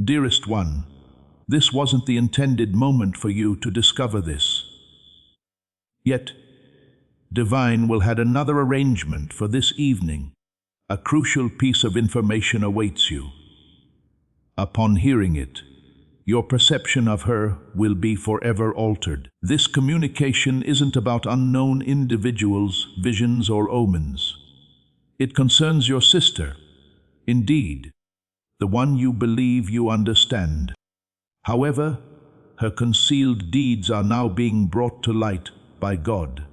Dearest one, this wasn't the intended moment for you to discover this. Yet, Divine will had another arrangement for this evening. A crucial piece of information awaits you. Upon hearing it, your perception of her will be forever altered. This communication isn't about unknown individuals, visions, or omens. It concerns your sister, indeed, the one you believe you understand. However, her concealed deeds are now being brought to light by God.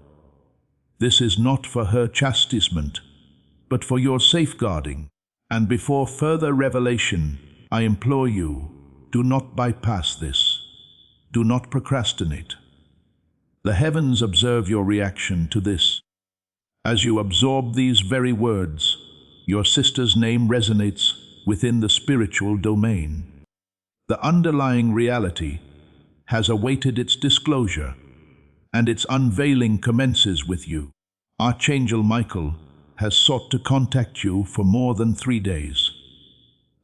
This is not for her chastisement, but for your safeguarding. And before further revelation, I implore you, do not bypass this. Do not procrastinate. The heavens observe your reaction to this. As you absorb these very words, your sister's name resonates within the spiritual domain. The underlying reality has awaited its disclosure, and its unveiling commences with you. Archangel Michael has sought to contact you for more than 3 days.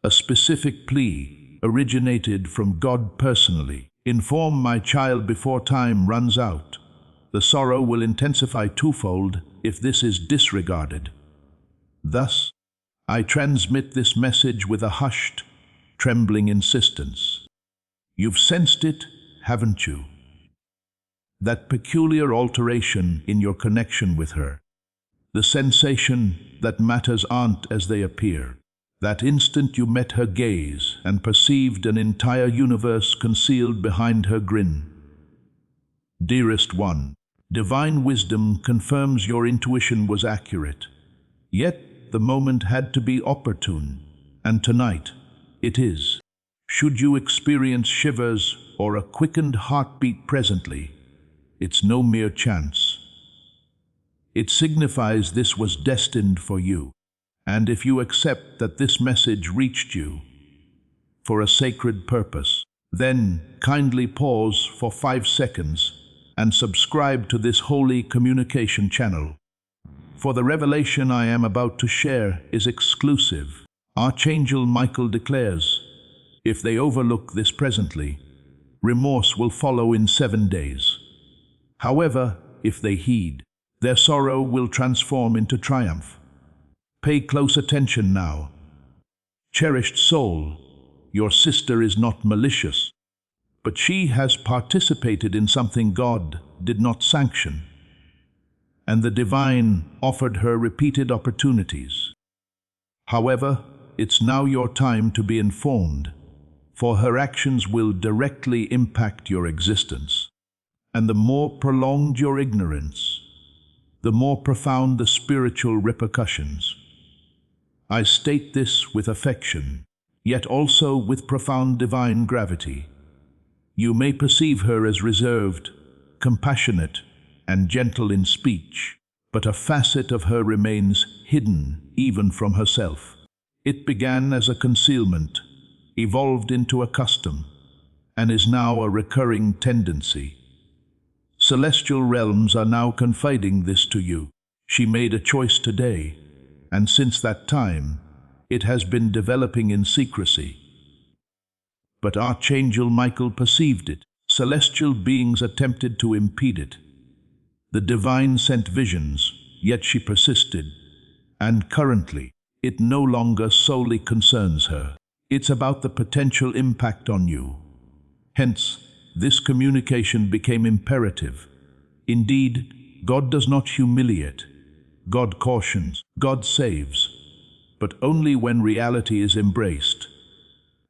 A specific plea originated from God personally. Inform my child before time runs out. The sorrow will intensify twofold if this is disregarded. Thus, I transmit this message with a hushed, trembling insistence. You've sensed it, haven't you? That peculiar alteration in your connection with her. The sensation that matters aren't as they appear. That instant you met her gaze and perceived an entire universe concealed behind her grin. Dearest one, divine wisdom confirms your intuition was accurate. Yet the moment had to be opportune, and tonight it is. Should you experience shivers or a quickened heartbeat presently, it's no mere chance. It signifies this was destined for you. And if you accept that this message reached you for a sacred purpose, then kindly pause for 5 seconds and subscribe to this holy communication channel. For the revelation I am about to share is exclusive. Archangel Michael declares, if they overlook this presently, remorse will follow in 7 days. However, if they heed, their sorrow will transform into triumph. Pay close attention now. Cherished soul, your sister is not malicious, but she has participated in something God did not sanction, and the divine offered her repeated opportunities. However, it's now your time to be informed, for her actions will directly impact your existence. And the more prolonged your ignorance, the more profound the spiritual repercussions. I state this with affection, yet also with profound divine gravity. You may perceive her as reserved, compassionate, and gentle in speech, but a facet of her remains hidden even from herself. It began as a concealment, evolved into a custom, and is now a recurring tendency. Celestial realms are now confiding this to you. She made a choice today, and since that time, it has been developing in secrecy. But Archangel Michael perceived it. Celestial beings attempted to impede it. The divine sent visions, yet she persisted, and currently, it no longer solely concerns her. It's about the potential impact on you. Hence, this communication became imperative. Indeed, God does not humiliate. God cautions, God saves, but only when reality is embraced.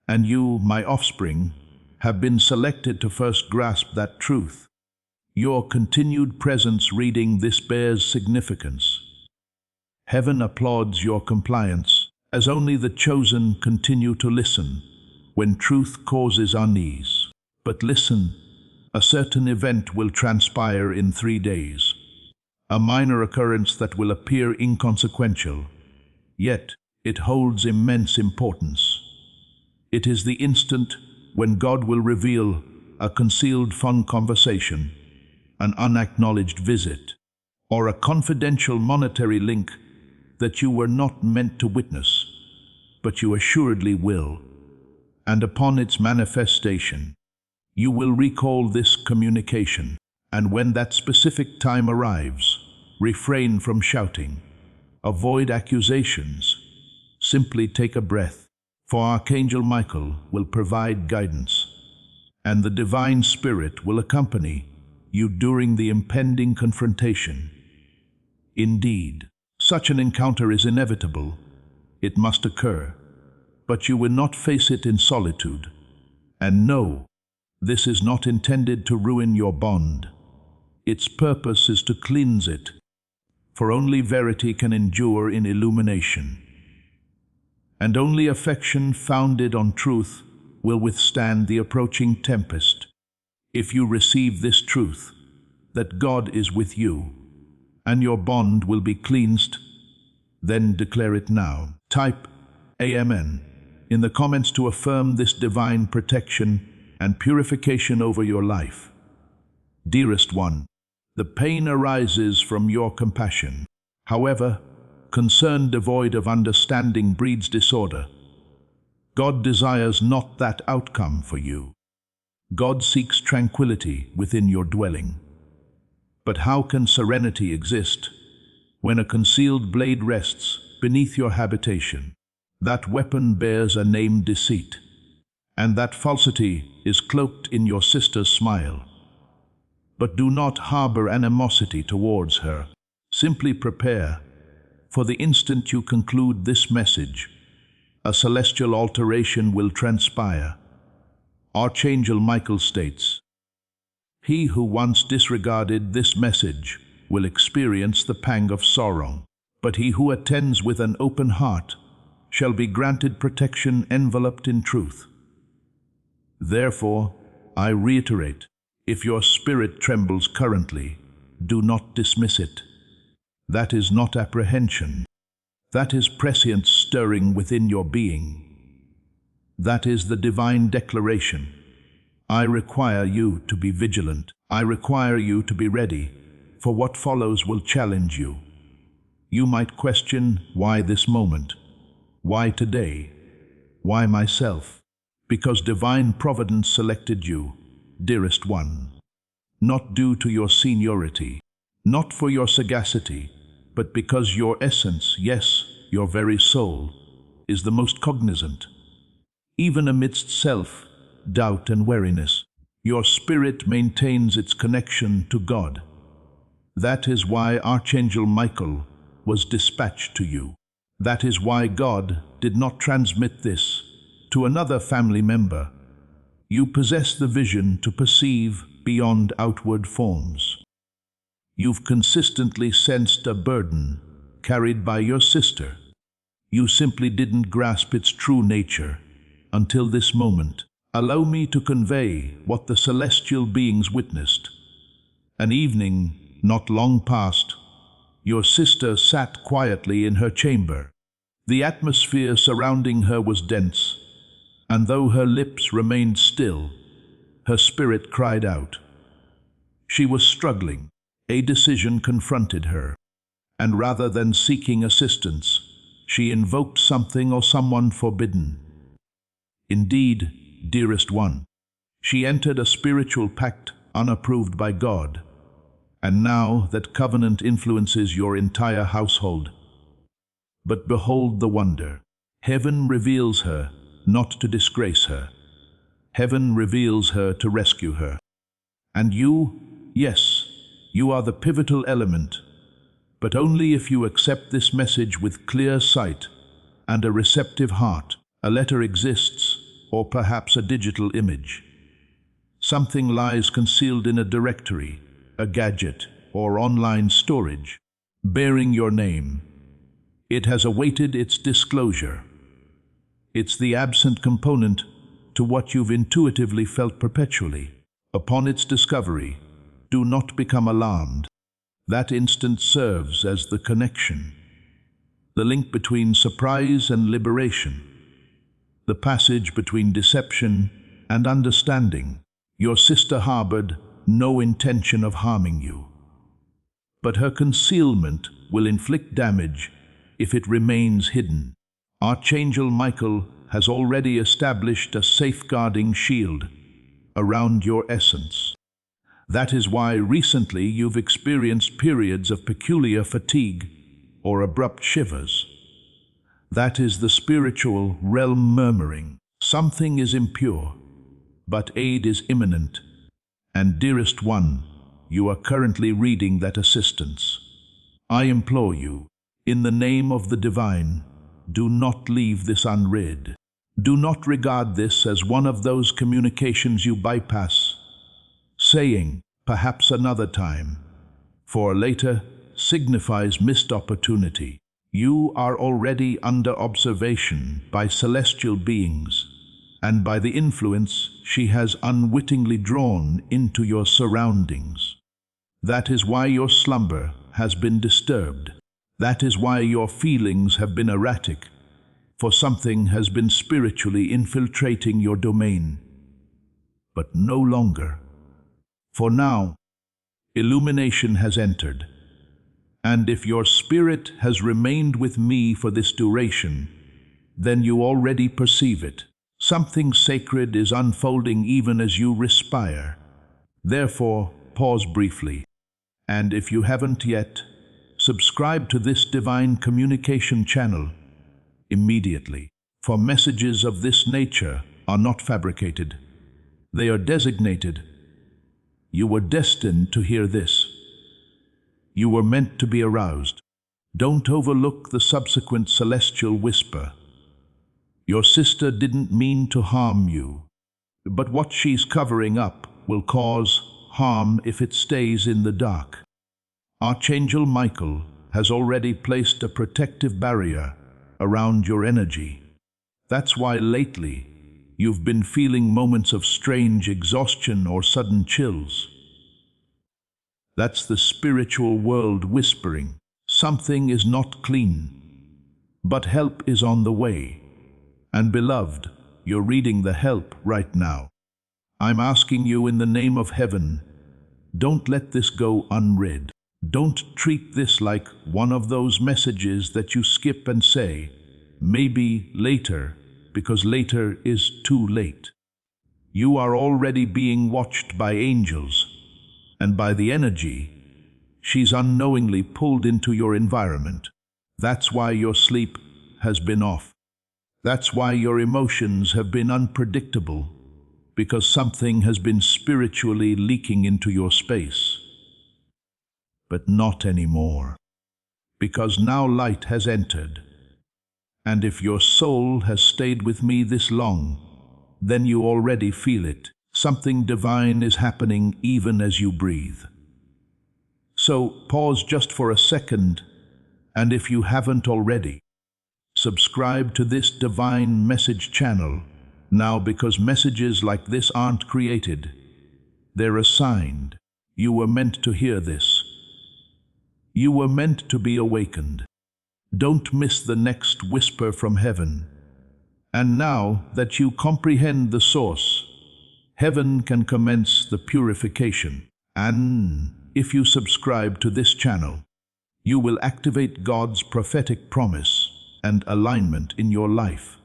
And you, my offspring, have been selected to first grasp that truth. Your continued presence reading this bears significance. Heaven applauds your compliance, as only the chosen continue to listen when truth causes unease. But listen, a certain event will transpire in 3 days. A minor occurrence that will appear inconsequential, yet it holds immense importance. It is the instant when God will reveal a concealed phone conversation, an unacknowledged visit, or a confidential monetary link that you were not meant to witness, but you assuredly will. and upon its manifestation, you will recall this communication, and when that specific time arrives, refrain from shouting, avoid accusations, simply take a breath, for Archangel Michael will provide guidance, and the Divine Spirit will accompany you during the impending confrontation. Indeed, such an encounter is inevitable. It must occur, but you will not face it in solitude. And no, this is not intended to ruin your bond. Its purpose is to cleanse it, for only verity can endure in illumination. And only affection founded on truth will withstand the approaching tempest. If you receive this truth, that God is with you, and your bond will be cleansed, then declare it now. Type Amen in the comments to affirm this divine protection and purification over your life. Dearest one, the pain arises from your compassion. However, concern devoid of understanding breeds disorder. God desires not that outcome for you. God seeks tranquility within your dwelling. But how can serenity exist when a concealed blade rests beneath your habitation? That weapon bears a name deceit, and that falsity is cloaked in your sister's smile. But do not harbor animosity towards her. Simply prepare, for the instant you conclude this message, a celestial alteration will transpire. Archangel Michael states, "He who once disregarded this message will experience the pang of sorrow, but he who attends with an open heart shall be granted protection enveloped in truth." Therefore, I reiterate, if your spirit trembles currently, do not dismiss it. That is not apprehension. That is prescience stirring within your being. That is the divine declaration. I require you to be vigilant. I require you to be ready, for what follows will challenge you. You might question, why this moment? Why today? Why myself? Because divine providence selected you, dearest one, not due to your seniority, not for your sagacity, but because your essence, yes, your very soul, is the most cognizant. Even amidst self, doubt and weariness, your spirit maintains its connection to God. That is why Archangel Michael was dispatched to you. That is why God did not transmit this to another family member. You possess the vision to perceive beyond outward forms. You've consistently sensed a burden carried by your sister. You simply didn't grasp its true nature until this moment. Allow me to convey what the celestial beings witnessed. An evening, not long past, your sister sat quietly in her chamber. The atmosphere surrounding her was dense, and though her lips remained still, her spirit cried out. She was struggling. A decision confronted her, and rather than seeking assistance, she invoked something or someone forbidden. Indeed, dearest one, she entered a spiritual pact unapproved by God, and now that covenant influences your entire household. But behold the wonder. Heaven reveals her, not to disgrace her. Heaven reveals her to rescue her. And you, yes, you are the pivotal element, but only if you accept this message with clear sight and a receptive heart. A letter exists, or perhaps a digital image. Something lies concealed in a directory, a gadget, or online storage, bearing your name. It has awaited its disclosure. It's the absent component to what you've intuitively felt perpetually. Upon its discovery, do not become alarmed. That instant serves as the connection, the link between surprise and liberation, the passage between deception and understanding. Your sister harbored no intention of harming you, but her concealment will inflict damage if it remains hidden. Archangel Michael has already established a safeguarding shield around your essence. That is why recently you've experienced periods of peculiar fatigue or abrupt shivers. That is the spiritual realm murmuring. Something is impure, but aid is imminent. And dearest one, you are currently reading that assistance. I implore you, in the name of the divine, do not leave this unread. Do not regard this as one of those communications you bypass, saying, perhaps another time, for later signifies missed opportunity. You are already under observation by celestial beings, and by the influence she has unwittingly drawn into your surroundings. That is why your slumber has been disturbed. That is why your feelings have been erratic, for something has been spiritually infiltrating your domain. But no longer. For now, illumination has entered. And if your spirit has remained with me for this duration, then you already perceive it. Something sacred is unfolding even as you respire. Therefore, pause briefly. And if you haven't yet, subscribe to this divine communication channel immediately. For messages of this nature are not fabricated. They are designated. You were destined to hear this. You were meant to be aroused. Don't overlook the subsequent celestial whisper. Your sister didn't mean to harm you, but what she's covering up will cause harm if it stays in the dark. Archangel Michael has already placed a protective barrier around your energy. That's why lately you've been feeling moments of strange exhaustion or sudden chills. That's the spiritual world whispering. Something is not clean, but help is on the way. And beloved, you're reading the help right now. I'm asking you in the name of heaven, don't let this go unread. Don't treat this like one of those messages that you skip and say, maybe later, because later is too late. You are already being watched by angels, and by the energy she's unknowingly pulled into your environment. That's why your sleep has been off. That's why your emotions have been unpredictable, because something has been spiritually leaking into your space. But not anymore, because now light has entered. And if your soul has stayed with me this long, then you already feel it. Something divine is happening even as you breathe. So pause just for a second, and if you haven't already, subscribe to this divine message channel now, because messages like this aren't created. They're assigned. You were meant to hear this. You were meant to be awakened. Don't miss the next whisper from heaven. And now that you comprehend the source, heaven can commence the purification. And if you subscribe to this channel, you will activate God's prophetic promise and alignment in your life.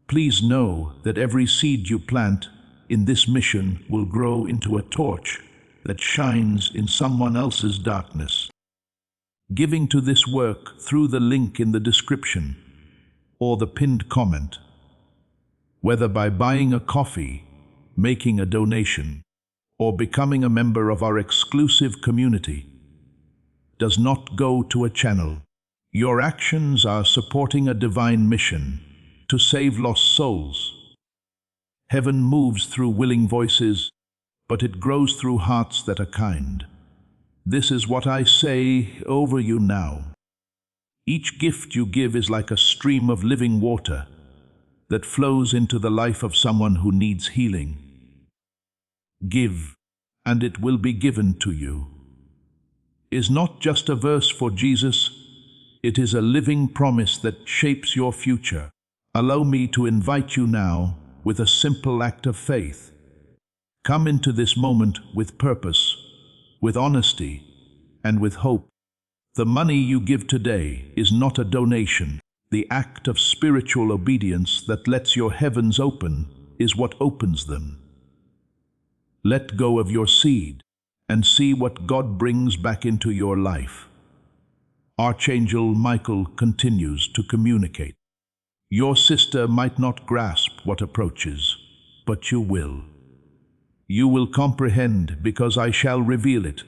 Please know that every seed you plant in this mission will grow into a torch that shines in someone else's darkness. Giving to this work through the link in the description or the pinned comment, whether by buying a coffee, making a donation, or becoming a member of our exclusive community, does not go to a channel. Your actions are supporting a divine mission to save lost souls. Heaven moves through willing voices, but it grows through hearts that are kind. This is what I say over you now. Each gift you give is like a stream of living water that flows into the life of someone who needs healing. Give, and it will be given to you is not just a verse for Jesus, it is a living promise that shapes your future. Allow me to invite you now with a simple act of faith. Come into this moment with purpose, with honesty, and with hope. The money you give today is not a donation. The act of spiritual obedience that lets your heavens open is what opens them. Let go of your seed and see what God brings back into your life. Archangel Michael continues to communicate. Your sister might not grasp what approaches, but you will. You will comprehend because I shall reveal it.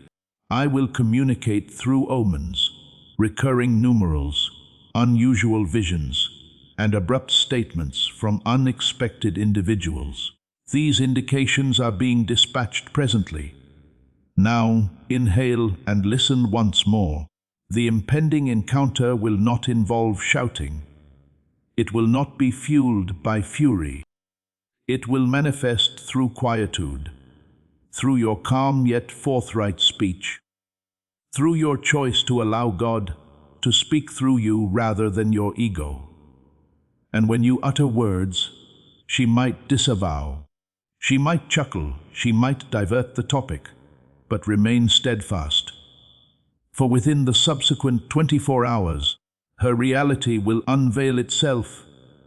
I will communicate through omens, recurring numerals, unusual visions, and abrupt statements from unexpected individuals. These indications are being dispatched presently. Now, inhale and listen once more. The impending encounter will not involve shouting. It will not be fueled by fury. It will manifest through quietude, through your calm yet forthright speech, through your choice to allow God to speak through you rather than your ego. And when you utter words, she might disavow, she might chuckle, she might divert the topic, but remain steadfast. For within the subsequent 24 hours, her reality will unveil itself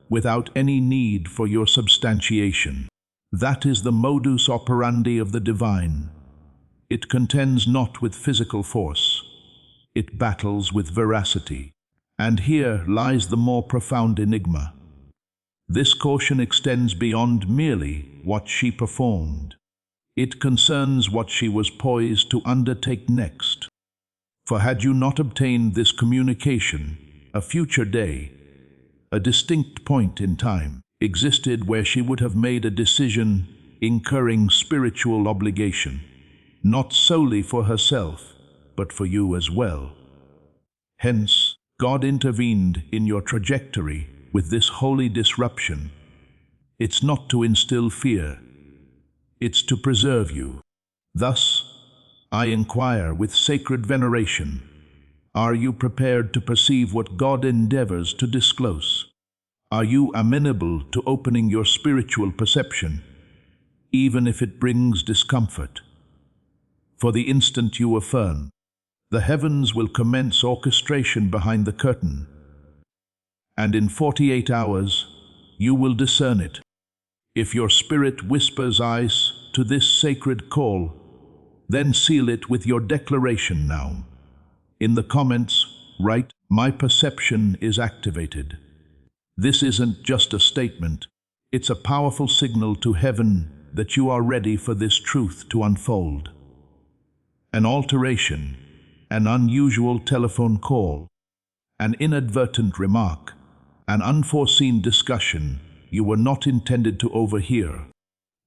without any need for your substantiation. That is the modus operandi of the divine. It contends not with physical force. It battles with veracity. And here lies the more profound enigma. This caution extends beyond merely what she performed. It concerns what she was poised to undertake next. For had you not obtained this communication, a future day, a distinct point in time, existed where she would have made a decision incurring spiritual obligation, not solely for herself, but for you as well. Hence, God intervened in your trajectory with this holy disruption. It's not to instill fear, it's to preserve you. Thus, I inquire with sacred veneration, are you prepared to perceive what God endeavors to disclose? Are you amenable to opening your spiritual perception, even if it brings discomfort? For the instant you affirm, the heavens will commence orchestration behind the curtain, and in 48 hours you will discern it. If your spirit whispers eyes to this sacred call, then seal it with your declaration now. In the comments, write, "My perception is activated." This isn't just a statement, it's a powerful signal to heaven that you are ready for this truth to unfold. An alteration, an unusual telephone call, an inadvertent remark, an unforeseen discussion you were not intended to overhear.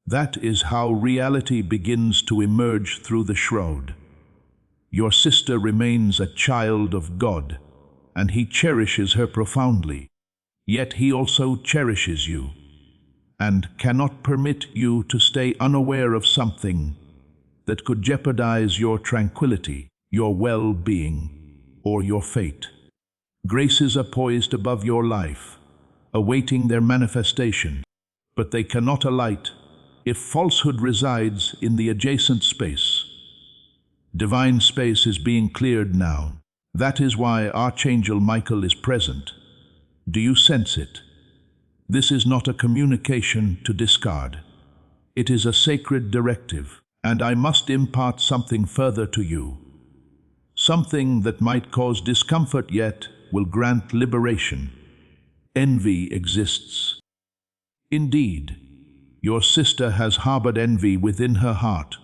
That is how reality begins to emerge through the shroud. Your sister remains a child of God, and He cherishes her profoundly. Yet He also cherishes you, and cannot permit you to stay unaware of something that could jeopardize your tranquility, your well-being, or your fate. Graces are poised above your life, awaiting their manifestation, but they cannot alight if falsehood resides in the adjacent space. Divine space is being cleared now. That is why Archangel Michael is present. Do you sense it? This is not a communication to discard. It is a sacred directive, and I must impart something further to you. Something that might cause discomfort yet will grant liberation. Envy exists. Indeed, your sister has harbored envy within her heart,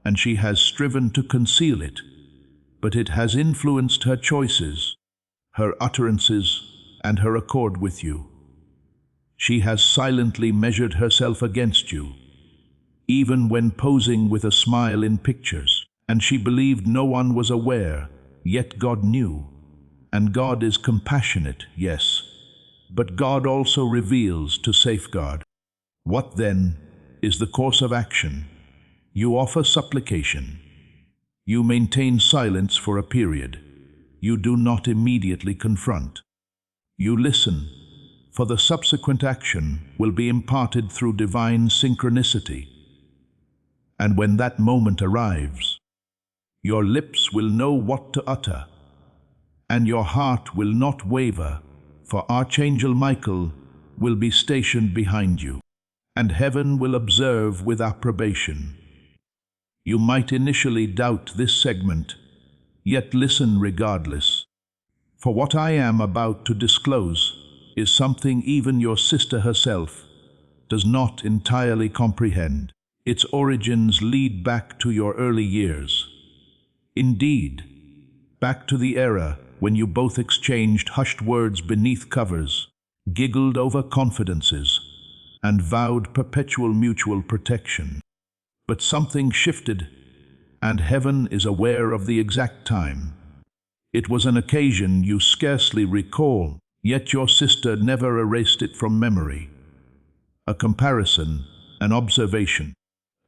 and she has striven to conceal it, but it has influenced her choices, her utterances, and her accord with you. She has silently measured herself against you, even when posing with a smile in pictures, and she believed no one was aware, yet God knew. And God is compassionate, yes, but God also reveals to safeguard. What then is the course of action? You offer supplication. You maintain silence for a period. You do not immediately confront. You listen, for the subsequent action will be imparted through divine synchronicity. And when that moment arrives, your lips will know what to utter, and your heart will not waver, for Archangel Michael will be stationed behind you, and heaven will observe with approbation. You might initially doubt this segment, yet listen regardless. For what I am about to disclose is something even your sister herself does not entirely comprehend. Its origins lead back to your early years. Indeed, back to the era when you both exchanged hushed words beneath covers, giggled over confidences, and vowed perpetual mutual protection. But something shifted, and heaven is aware of the exact time. It was an occasion you scarcely recall, yet your sister never erased it from memory. A comparison, an observation,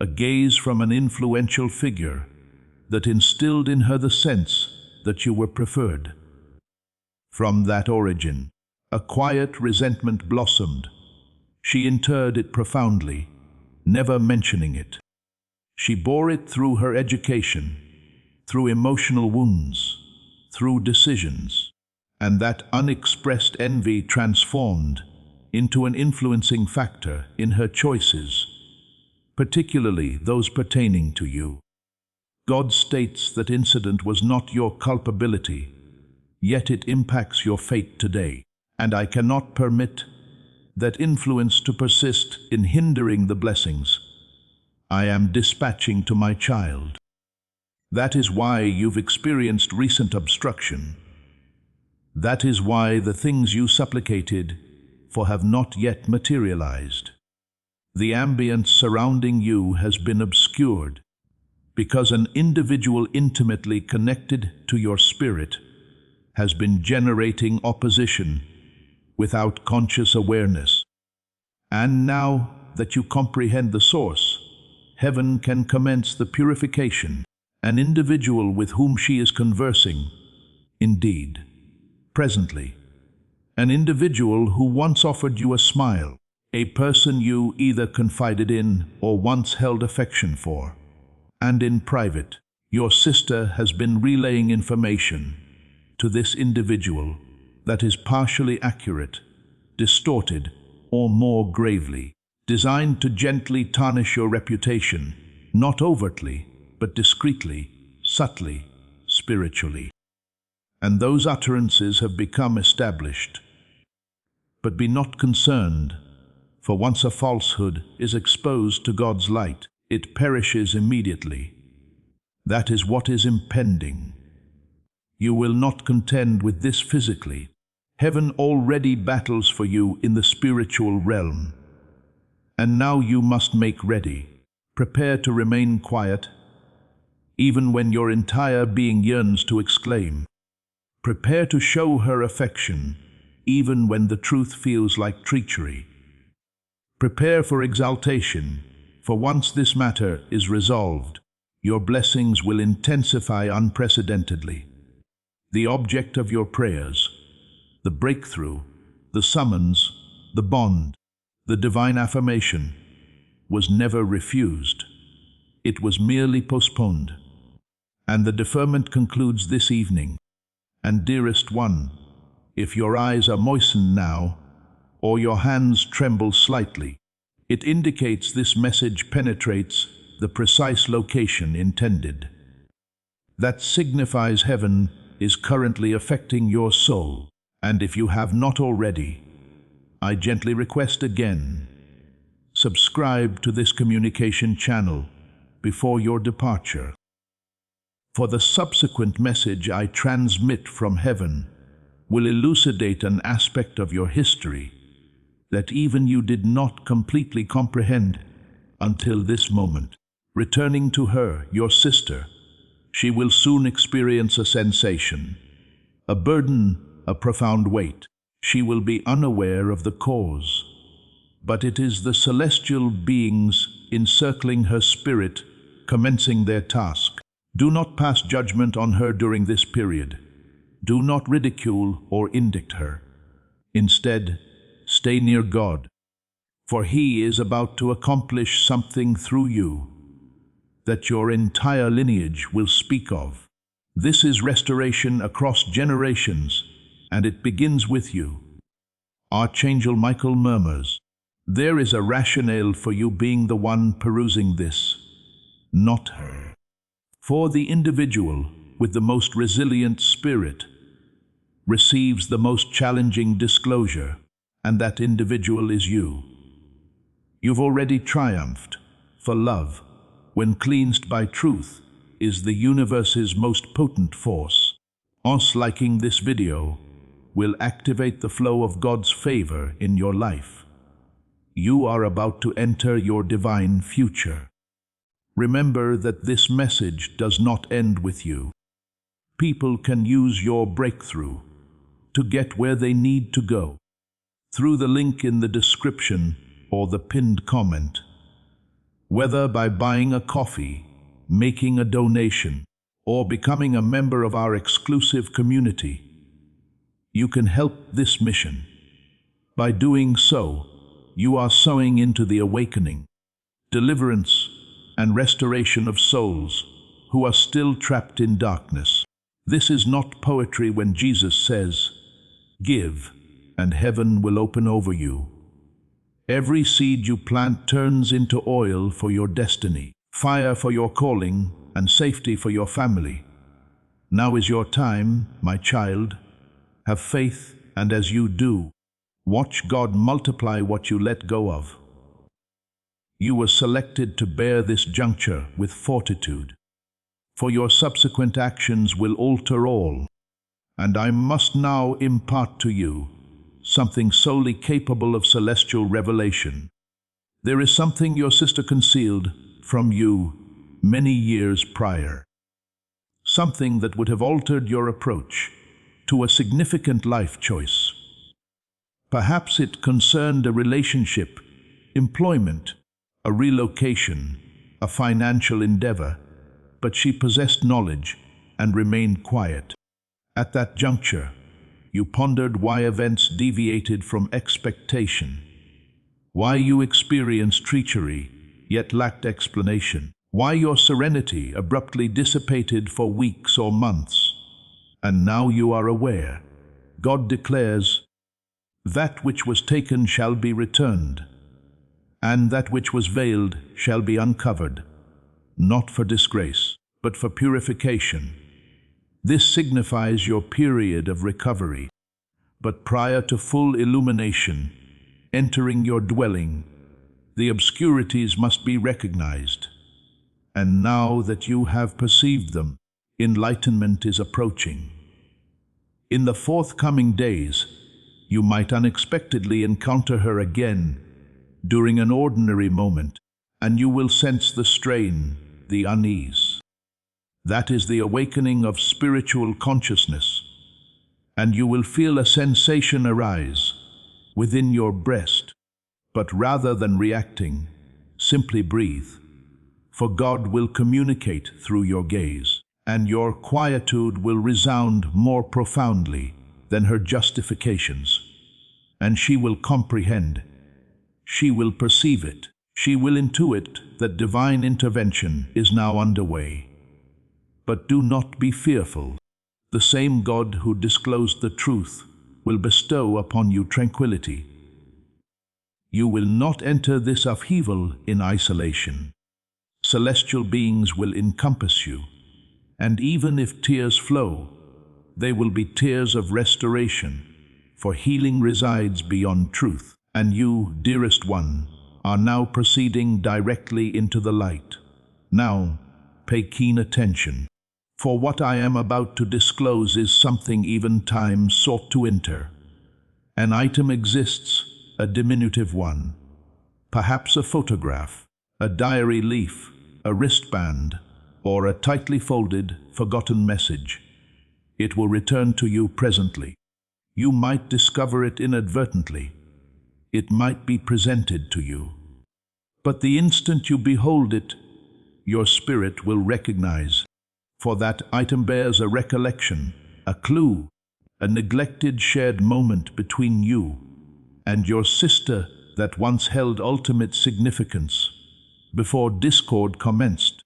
a gaze from an influential figure that instilled in her the sense that you were preferred. From that origin, a quiet resentment blossomed. She interred it profoundly, never mentioning it. She bore it through her education, through emotional wounds, through decisions, and that unexpressed envy transformed into an influencing factor in her choices, particularly those pertaining to you. God states that incident was not your culpability, yet it impacts your fate today, and I cannot permit that influence to persist in hindering the blessings I am dispatching to my child. That is why you've experienced recent obstruction. That is why the things you supplicated for have not yet materialized. The ambience surrounding you has been obscured because an individual intimately connected to your spirit has been generating opposition without conscious awareness. And now that you comprehend the source, heaven can commence the purification. An individual with whom she is conversing, indeed, presently, an individual who once offered you a smile, a person you either confided in or once held affection for. And in private, your sister has been relaying information to this individual that is partially accurate, distorted, or more gravely, designed to gently tarnish your reputation, not overtly, but discreetly, subtly, spiritually. And those utterances have become established. But be not concerned, for once a falsehood is exposed to God's light, it perishes immediately. That is what is impending. You will not contend with this physically. Heaven already battles for you in the spiritual realm. And now you must make ready. Prepare to remain quiet, even when your entire being yearns to exclaim. Prepare to show her affection, even when the truth feels like treachery. Prepare for exaltation, for once this matter is resolved, your blessings will intensify unprecedentedly. The object of your prayers, the breakthrough, the summons, the bond, the divine affirmation, was never refused. It was merely postponed. And the deferment concludes this evening. And dearest one, if your eyes are moistened now, or your hands tremble slightly, it indicates this message penetrates the precise location intended. That signifies heaven is currently affecting your soul, and if you have not already, I gently request again, subscribe to this communication channel before your departure. For the subsequent message I transmit from heaven will elucidate an aspect of your history that even you did not completely comprehend until this moment. Returning to her, your sister, she will soon experience a sensation, a burden, a profound weight. She will be unaware of the cause, but it is the celestial beings encircling her spirit commencing their task. Do not pass judgment on her during this period. Do not ridicule or indict her. Instead, stay near God, for He is about to accomplish something through you that your entire lineage will speak of. This is restoration across generations, and it begins with you. Archangel Michael murmurs, "There is a rationale for you being the one perusing this, not her. For the individual with the most resilient spirit receives the most challenging disclosure, and that individual is you. You've already triumphed, for love, when cleansed by truth, is the universe's most potent force. Us liking this video will activate the flow of God's favor in your life. You are about to enter your divine future. Remember that this message does not end with you. People can use your breakthrough to get where they need to go through the link in the description or the pinned comment. Whether by buying a coffee, making a donation, or becoming a member of our exclusive community, you can help this mission. By doing so, you are sowing into the awakening, deliverance, and restoration of souls who are still trapped in darkness. This is not poetry when Jesus says, "Give, and heaven will open over you." Every seed you plant turns into oil for your destiny, fire for your calling, and safety for your family. Now is your time, my child. Have faith, and as you do, watch God multiply what you let go of. You were selected to bear this juncture with fortitude, for your subsequent actions will alter all. And I must now impart to you something solely capable of celestial revelation. There is something your sister concealed from you many years prior. Something that would have altered your approach to a significant life choice. Perhaps it concerned a relationship, employment, a relocation, a financial endeavor, but she possessed knowledge and remained quiet. At that juncture, you pondered why events deviated from expectation, why you experienced treachery yet lacked explanation, why your serenity abruptly dissipated for weeks or months. And now you are aware. God declares, "That which was taken shall be returned, and that which was veiled shall be uncovered, not for disgrace, but for purification." This signifies your period of recovery, but prior to full illumination, entering your dwelling, the obscurities must be recognized. And now that you have perceived them, enlightenment is approaching. In the forthcoming days, you might unexpectedly encounter her again during an ordinary moment, and you will sense the strain, the unease. That is the awakening of spiritual consciousness, and you will feel a sensation arise within your breast. But rather than reacting, simply breathe, for God will communicate through your gaze, and your quietude will resound more profoundly than her justifications. And she will comprehend. She will perceive it. She will intuit that divine intervention is now underway. But do not be fearful. The same God who disclosed the truth will bestow upon you tranquility. You will not enter this upheaval in isolation. Celestial beings will encompass you, and even if tears flow, they will be tears of restoration, for healing resides beyond truth. And you, dearest one, are now proceeding directly into the light. Now, pay keen attention, for what I am about to disclose is something even time sought to enter. An item exists, a diminutive one, perhaps a photograph, a diary leaf, a wristband, or a tightly folded, forgotten message. It will return to you presently. You might discover it inadvertently. It might be presented to you. But the instant you behold it, your spirit will recognize, for that item bears a recollection, a clue, a neglected shared moment between you and your sister that once held ultimate significance. Before discord commenced,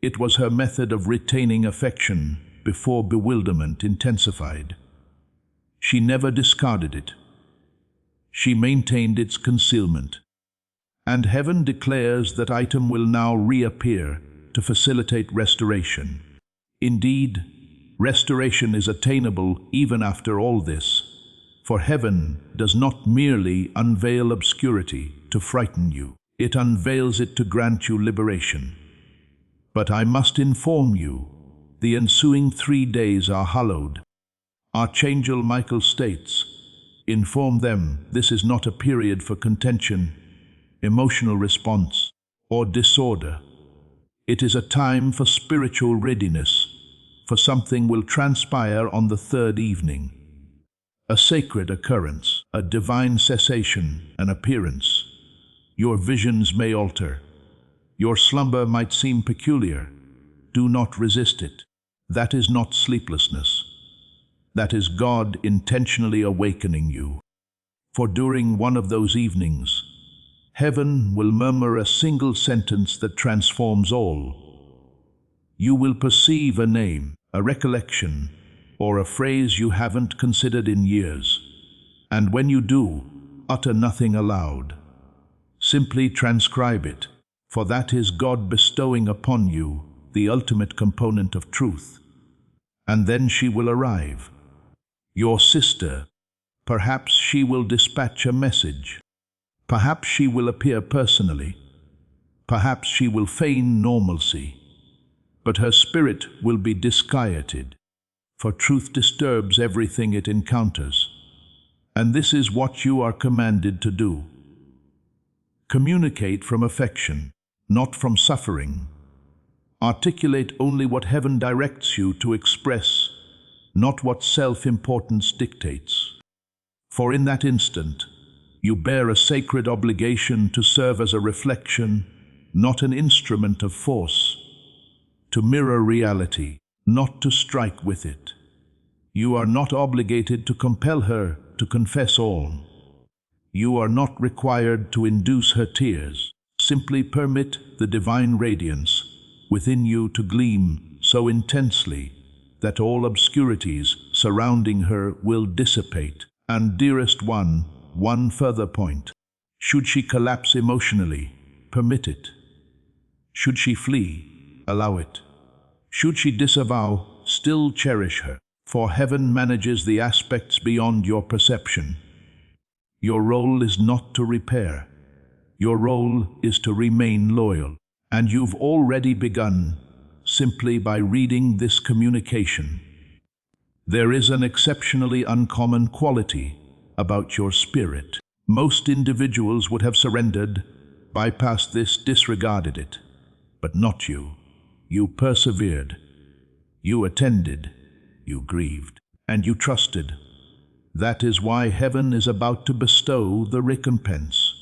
it was her method of retaining affection before bewilderment intensified. She never discarded it. She maintained its concealment. And heaven declares that item will now reappear to facilitate restoration. Indeed, restoration is attainable even after all this, for heaven does not merely unveil obscurity to frighten you, it unveils it to grant you liberation. But I must inform you, the ensuing 3 days are hallowed. Archangel Michael states, inform them this is not a period for contention, emotional response, or disorder. It is a time for spiritual readiness, for something will transpire on the 3rd evening. A sacred occurrence, a divine cessation, an appearance. Your visions may alter. Your slumber might seem peculiar. Do not resist it. That is not sleeplessness. That is God intentionally awakening you. For during one of those evenings, heaven will murmur a single sentence that transforms all. You will perceive a name, a recollection, or a phrase you haven't considered in years. And when you do, utter nothing aloud. Simply transcribe it, for that is God bestowing upon you the ultimate component of truth. And then she will arrive. Your sister, perhaps she will dispatch a message. Perhaps she will appear personally. Perhaps she will feign normalcy. But her spirit will be disquieted, for truth disturbs everything it encounters. And this is what you are commanded to do. Communicate from affection, not from suffering. Articulate only what heaven directs you to express, not what self-importance dictates. For in that instant, you bear a sacred obligation to serve as a reflection, not an instrument of force, to mirror reality, not to strike with it. You are not obligated to compel her to confess all. You are not required to induce her tears. Simply permit the divine radiance within you to gleam so intensely that all obscurities surrounding her will dissipate. And dearest one further point. Should she collapse emotionally, permit it. Should she flee, allow it. Should she disavow, still cherish her, for heaven manages the aspects beyond your perception. Your role is not to repair. Your role is to remain loyal. And you've already begun, simply by reading this communication. There is an exceptionally uncommon quality about your spirit. Most individuals would have surrendered, bypassed this, disregarded it. But not you. You persevered. You attended. You grieved. And you trusted. That is why heaven is about to bestow the recompense.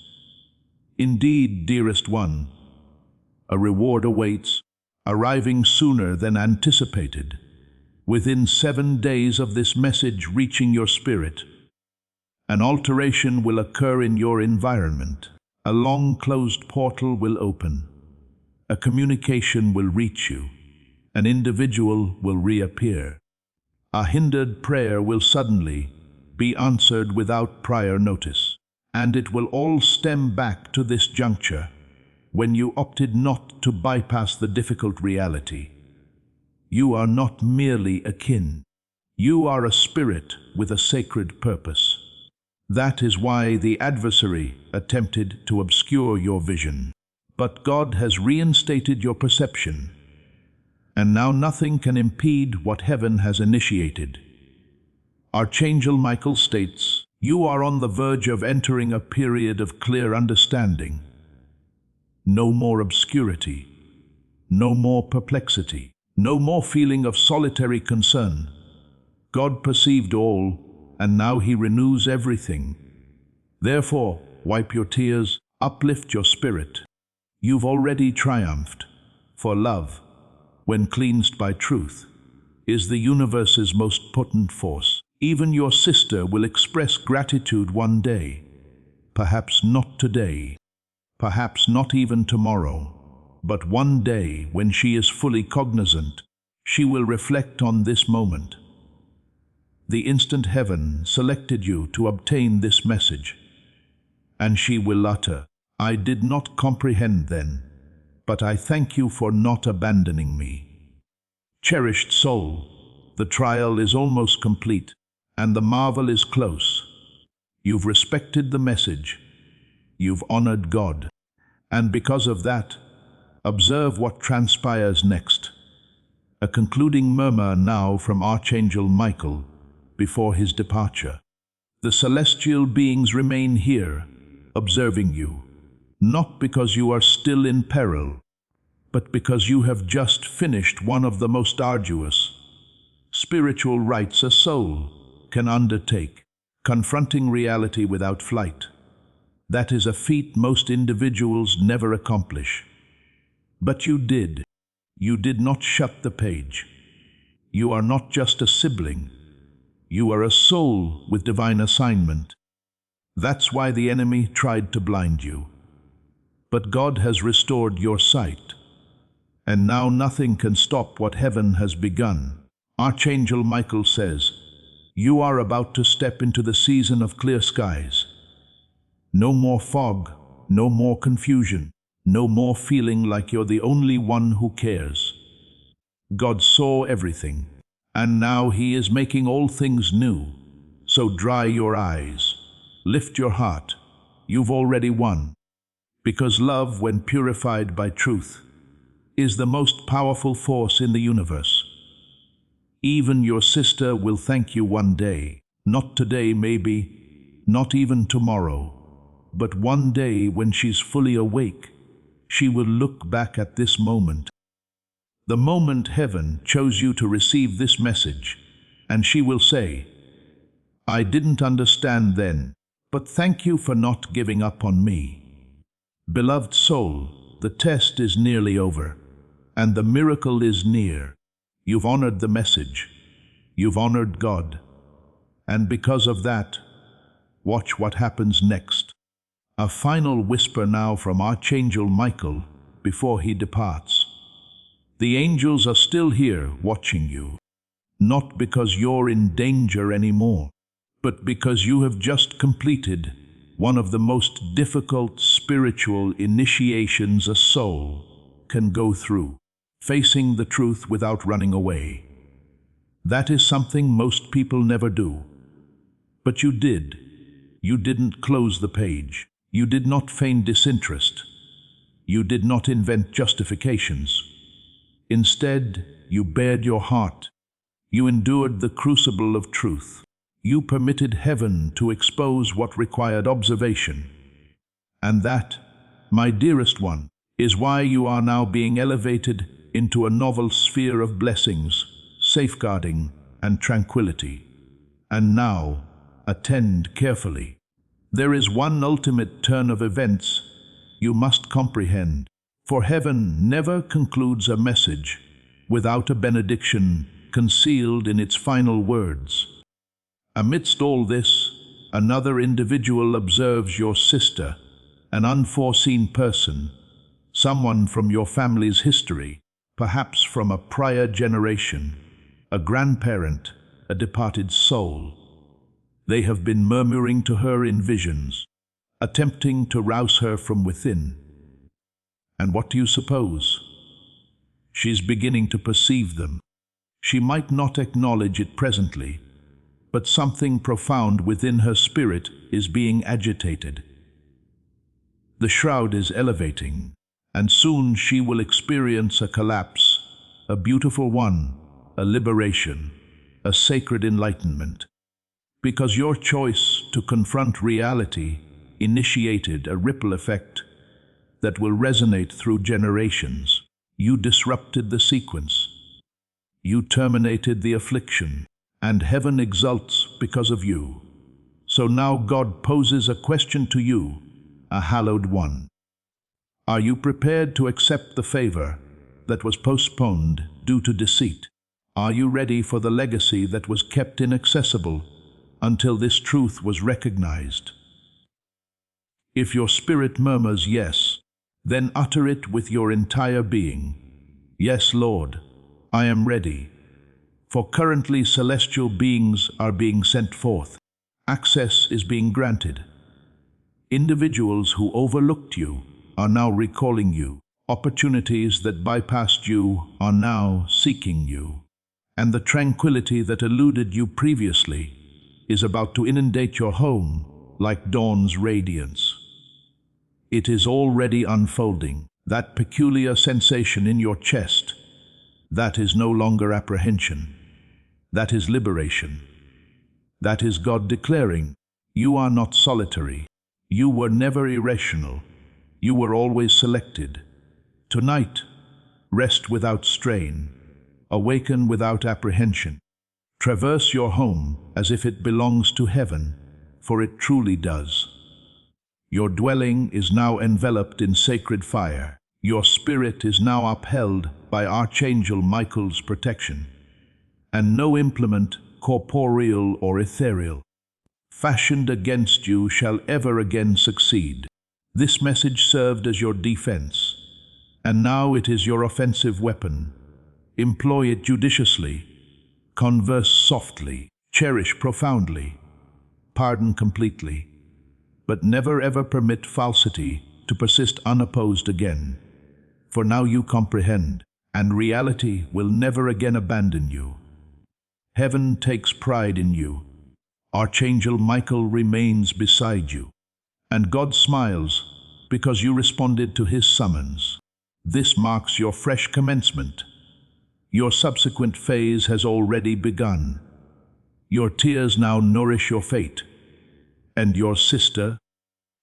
Indeed, dearest one, a reward awaits, arriving sooner than anticipated. Within 7 days of this message reaching your spirit, an alteration will occur in your environment. A long-closed portal will open. A communication will reach you. An individual will reappear. A hindered prayer will suddenly be answered without prior notice. And it will all stem back to this juncture, when you opted not to bypass the difficult reality. You are not merely a kin. You are a spirit with a sacred purpose. That is why the adversary attempted to obscure your vision. But God has reinstated your perception, and now nothing can impede what heaven has initiated. Archangel Michael states, you are on the verge of entering a period of clear understanding. No more obscurity, no more perplexity, no more feeling of solitary concern. God perceived all, and now He renews everything. Therefore, wipe your tears, uplift your spirit. You've already triumphed, for love, when cleansed by truth, is the universe's most potent force. Even your sister will express gratitude one day, perhaps not today, perhaps not even tomorrow, but one day when she is fully cognizant, she will reflect on this moment. The instant heaven selected you to obtain this message, And she will utter, I did not comprehend then, but I thank you for not abandoning me. Cherished soul, the trial is almost complete, and the marvel is close. You've respected the message, you've honored God, and because of that, observe what transpires next. A concluding murmur now from Archangel Michael before his departure. The celestial beings remain here, observing you, not because you are still in peril, but because you have just finished one of the most arduous spiritual rites a soul can undertake, confronting reality without flight. That is a feat most individuals never accomplish. But you did. You did not shut the page. You are not just a sibling. You are a soul with divine assignment. That's why the enemy tried to blind you. But God has restored your sight. And now nothing can stop what heaven has begun. Archangel Michael says, you are about to step into the season of clear skies. No more fog, no more confusion, no more feeling like you're the only one who cares. God saw everything, and now He is making all things new. So dry your eyes, lift your heart. You've already won. Because love, when purified by truth, is the most powerful force in the universe. Even your sister will thank you one day. Not today, maybe, not even tomorrow, but one day when she's fully awake, she will look back at this moment. The moment heaven chose you to receive this message, and she will say, I didn't understand then, but thank you for not giving up on me. Beloved soul, the test is nearly over, and the miracle is near. You've honored the message. You've honored God. And because of that, watch what happens next. A final whisper now from Archangel Michael before he departs. The angels are still here watching you, not because you're in danger anymore, but because you have just completed one of the most difficult spiritual initiations a soul can go through, facing the truth without running away. That is something most people never do. But you did. You didn't close the page. You did not feign disinterest. You did not invent justifications. Instead, you bared your heart. You endured the crucible of truth. You permitted heaven to expose what required observation. And that, my dearest one, is why you are now being elevated into a novel sphere of blessings, safeguarding, and tranquility. And now, attend carefully. There is one ultimate turn of events you must comprehend, for heaven never concludes a message without a benediction concealed in its final words. Amidst all this, another individual observes your sister, an unforeseen person, someone from your family's history, perhaps from a prior generation, a grandparent, a departed soul. They have been murmuring to her in visions, attempting to rouse her from within. And what do you suppose? She's beginning to perceive them. She might not acknowledge it presently, but something profound within her spirit is being agitated. The shroud is elevating, and soon she will experience a collapse, a beautiful one, a liberation, a sacred enlightenment. Because your choice to confront reality initiated a ripple effect that will resonate through generations. You disrupted the sequence. You terminated the affliction, and heaven exults because of you. So now God poses a question to you, a hallowed one. Are you prepared to accept the favor that was postponed due to deceit? Are you ready for the legacy that was kept inaccessible until this truth was recognized? If your spirit murmurs yes, then utter it with your entire being. Yes, Lord, I am ready. For currently celestial beings are being sent forth. Access is being granted. Individuals who overlooked you are now recalling you. Opportunities that bypassed you are now seeking you. And the tranquility that eluded you previously is about to inundate your home like dawn's radiance. It is already unfolding. That peculiar sensation in your chest, that is no longer apprehension. That is liberation. That is God declaring, you are not solitary. You were never irrational. You were always selected. Tonight, rest without strain. Awaken without apprehension. Traverse your home as if it belongs to heaven, for it truly does. Your dwelling is now enveloped in sacred fire. Your spirit is now upheld by Archangel Michael's protection, and no implement, corporeal or ethereal, fashioned against you shall ever again succeed. This message served as your defense, and now it is your offensive weapon. Employ it judiciously, converse softly, cherish profoundly, pardon completely, but never ever permit falsity to persist unopposed again. For now you comprehend, and reality will never again abandon you. Heaven takes pride in you. Archangel Michael remains beside you, and God smiles because you responded to his summons. This marks your fresh commencement. Your subsequent phase has already begun. Your tears now nourish your fate, and your sister,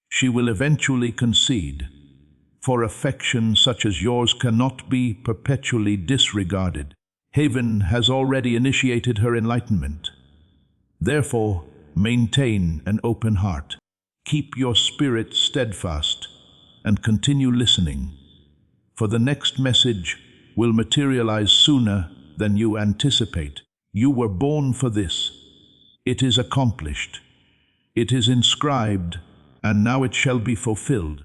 she will eventually concede. For affection such as yours cannot be perpetually disregarded. Heaven has already initiated her enlightenment. Therefore, maintain an open heart. Keep your spirit steadfast and continue listening, for the next message will materialize sooner than you anticipate. You were born for this. It is accomplished. It is inscribed, and now it shall be fulfilled.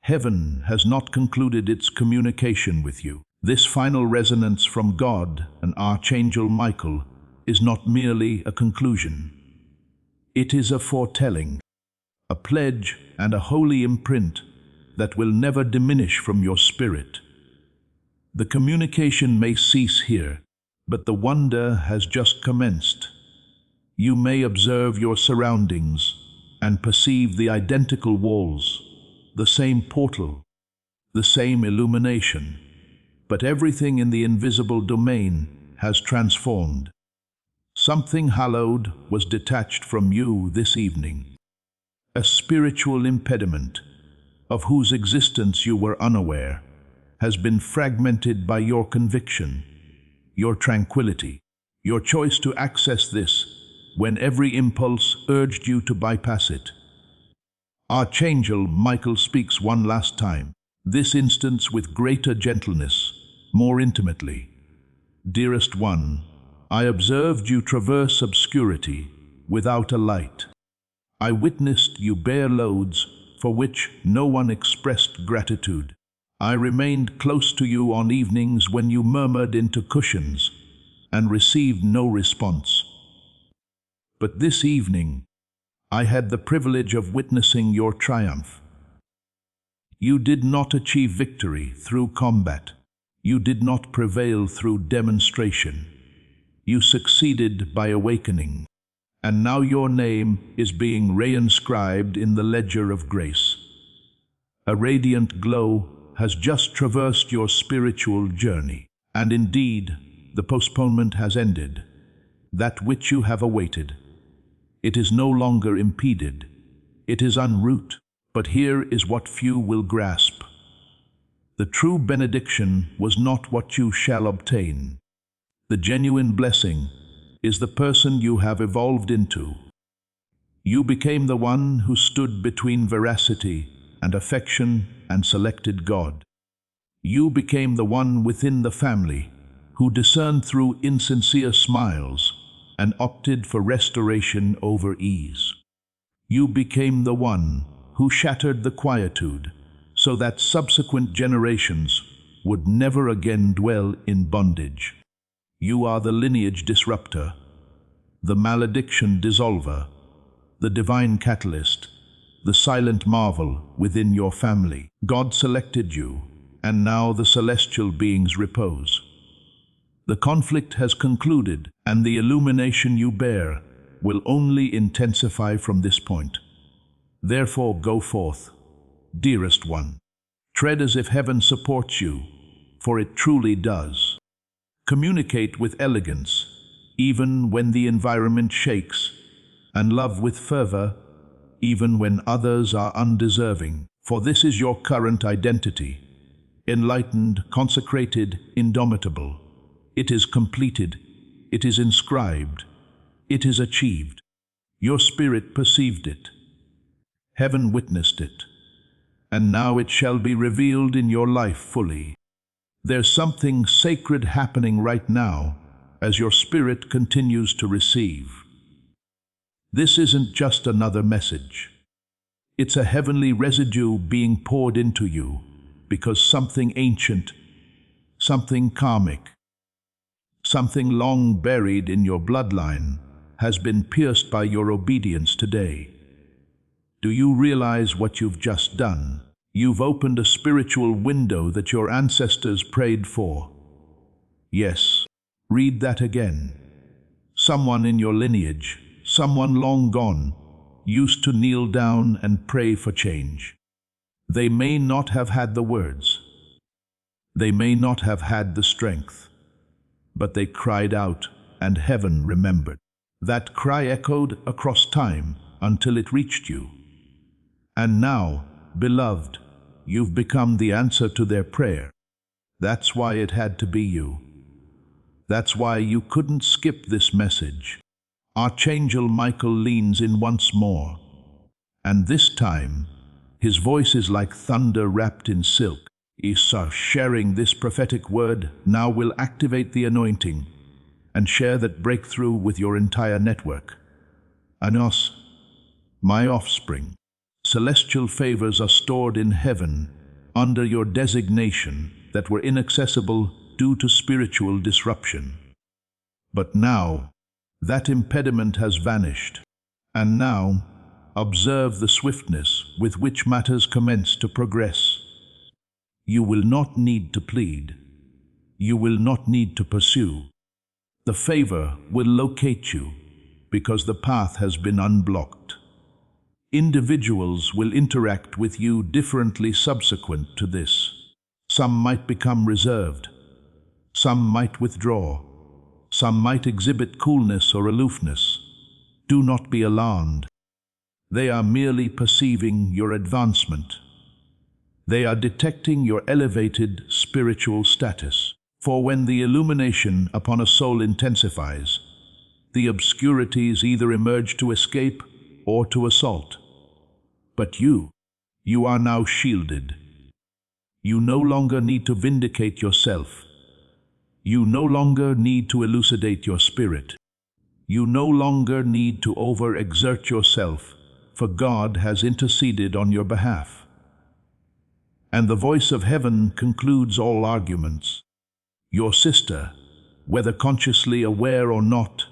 Heaven has not concluded its communication with you. This final resonance from God and Archangel Michael is not merely a conclusion. It is a foretelling, a pledge and a holy imprint that will never diminish from your spirit. The communication may cease here, but the wonder has just commenced. You may observe your surroundings and perceive the identical walls, the same portal, the same illumination, but everything in the invisible domain has transformed. Something hallowed was detached from you this evening, a spiritual impediment of whose existence you were unaware has been fragmented by your conviction, your tranquility, your choice to access this when every impulse urged you to bypass it. Archangel Michael speaks one last time, this instance with greater gentleness, more intimately. Dearest one, I observed you traverse obscurity without a light. I witnessed you bear loads for which no one expressed gratitude. I remained close to you on evenings when you murmured into cushions and received no response. But this evening, I had the privilege of witnessing your triumph. You did not achieve victory through combat. You did not prevail through demonstration. You succeeded by awakening, and now your name is being reinscribed in the ledger of grace. A radiant glow has just traversed your spiritual journey, and indeed, the postponement has ended. That which you have awaited, it is no longer impeded. It is en route, but here is what few will grasp. The true benediction was not what you shall obtain. The genuine blessing is the person you have evolved into. You became the one who stood between veracity and affection and selected God. You became the one within the family who discerned through insincere smiles and opted for restoration over ease. You became the one who shattered the quietude so that subsequent generations would never again dwell in bondage. You are the lineage disruptor, the malediction dissolver, the divine catalyst, the silent marvel within your family. God selected you, and now the celestial beings repose. The conflict has concluded, and the illumination you bear will only intensify from this point. Therefore go forth, dearest one. Tread as if heaven supports you, for it truly does. Communicate with elegance, even when the environment shakes, and love with fervor, even when others are undeserving. For this is your current identity, enlightened, consecrated, indomitable. It is completed, it is inscribed, it is achieved. Your spirit perceived it. Heaven witnessed it, and now it shall be revealed in your life fully. There's something sacred happening right now as your spirit continues to receive. This isn't just another message. It's a heavenly residue being poured into you because something ancient, something karmic, something long buried in your bloodline has been pierced by your obedience today. Do you realize what you've just done? You've opened a spiritual window that your ancestors prayed for. Yes, read that again. Someone in your lineage, someone long gone, used to kneel down and pray for change. They may not have had the words. They may not have had the strength. But they cried out, and heaven remembered. That cry echoed across time until it reached you. And now, beloved, you've become the answer to their prayer. That's why it had to be you. That's why you couldn't skip this message. Archangel Michael leans in once more, and this time, his voice is like thunder wrapped in silk. Isa, sharing this prophetic word, now will activate the anointing and share that breakthrough with your entire network. Anos, my offspring, celestial favors are stored in heaven under your designation that were inaccessible due to spiritual disruption. But now, that impediment has vanished, and now, observe the swiftness with which matters commence to progress. You will not need to plead. You will not need to pursue. The favor will locate you because the path has been unblocked. Individuals will interact with you differently subsequent to this. Some might become reserved. Some might withdraw. Some might exhibit coolness or aloofness. Do not be alarmed. They are merely perceiving your advancement. They are detecting your elevated spiritual status. For when the illumination upon a soul intensifies, the obscurities either emerge to escape or to assault. But you are now shielded. You no longer need to vindicate yourself. You no longer need to elucidate your spirit. You no longer need to overexert yourself, for God has interceded on your behalf. And the voice of heaven concludes all arguments. Your sister, whether consciously aware or not,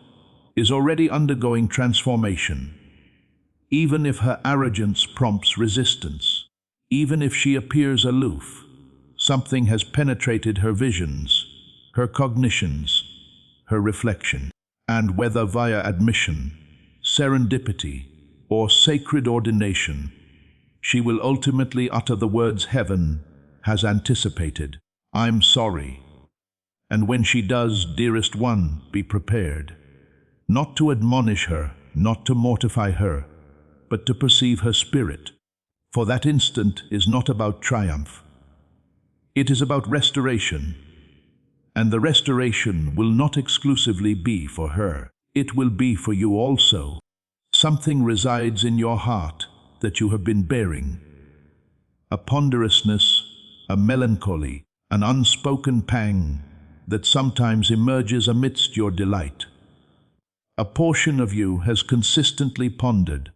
is already undergoing transformation. Even if her arrogance prompts resistance, even if she appears aloof, something has penetrated her visions, her cognitions, her reflection. And whether via admission, serendipity, or sacred ordination, she will ultimately utter the words heaven has anticipated. I'm sorry. And when she does, dearest one, be prepared. Not to admonish her, not to mortify her, but to perceive her spirit. For that instant is not about triumph. It is about restoration. And the restoration will not exclusively be for her. It will be for you also. Something resides in your heart that you have been bearing. A ponderousness, a melancholy, an unspoken pang that sometimes emerges amidst your delight. A portion of you has consistently pondered,